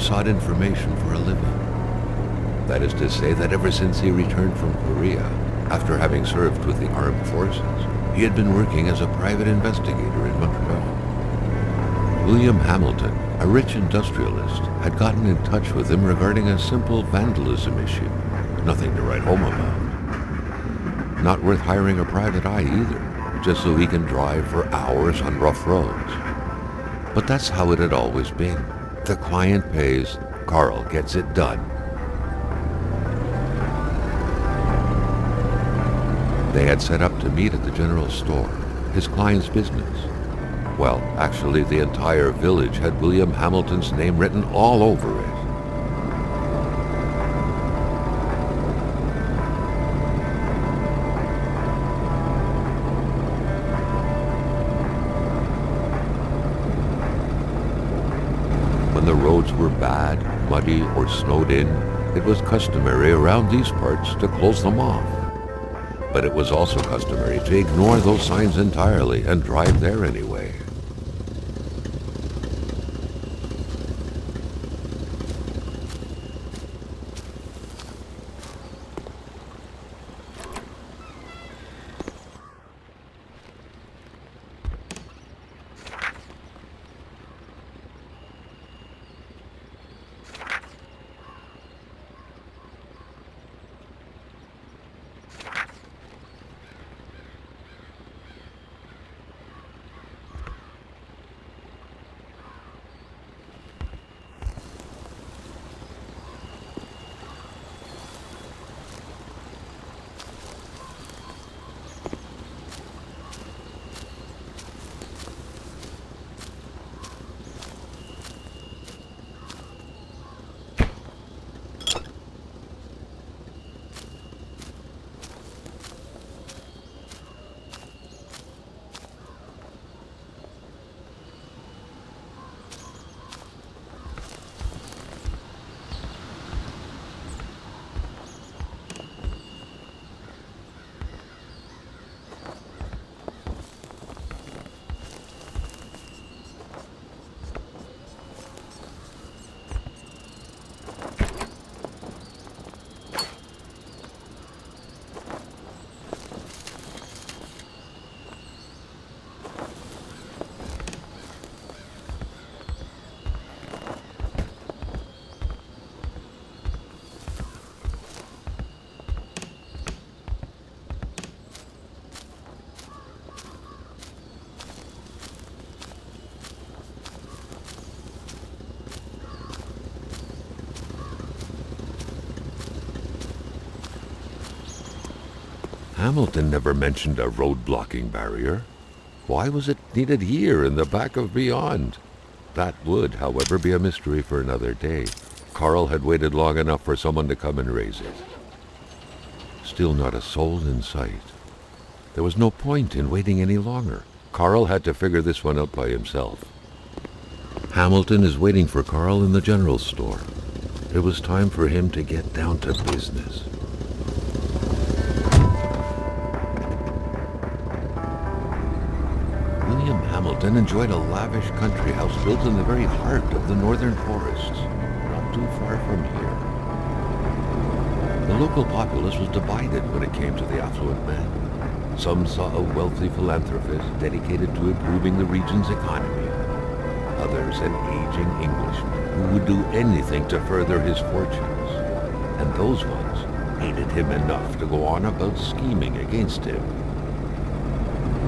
sought information for a living. That is to say that ever since he returned from Korea, after having served with the armed forces, he had been working as a private investigator in Montreal. William Hamilton, a rich industrialist, had gotten in touch with him regarding a simple vandalism issue. Nothing to write home about. Not worth hiring a private eye either, just so he can drive for hours on rough roads. But that's how it had always been. The client pays, Carl gets it done. They had set up to meet at the general store, his client's business. Well, actually, the entire village had William Hamilton's name written all over it. When the roads were bad, muddy, or snowed in, it was customary around these parts to close them off. But it was also customary to ignore those signs entirely and drive there anyway. Hamilton never mentioned a road-blocking barrier. Why was it needed here in the back of Beyond? That would, however, be a mystery for another day. Carl had waited long enough for someone to come and raise it. Still not a soul in sight. There was no point in waiting any longer. Carl had to figure this one out by himself. Hamilton is waiting for Carl in the general store. It was time for him to get down to business. William Hamilton enjoyed a lavish country house built in the very heart of the northern forests, not too far from here. The local populace was divided when it came to the affluent man. Some saw a wealthy philanthropist dedicated to improving the region's economy. Others an aging Englishman who would do anything to further his fortunes. And those ones hated him enough to go on about scheming against him.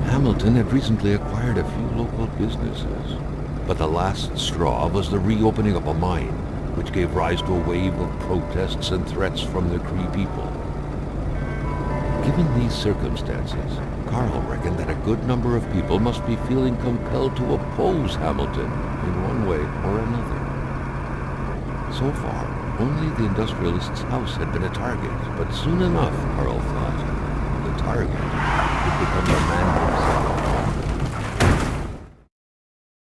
Hamilton had recently acquired a few local businesses, but the last straw was the reopening of a mine, which gave rise to a wave of protests and threats from the Cree people. Given these circumstances, Carl reckoned that a good number of people must be feeling compelled to oppose Hamilton in one way or another. So far, only the industrialist's house had been a target, but soon enough, Carl thought, the target would become the man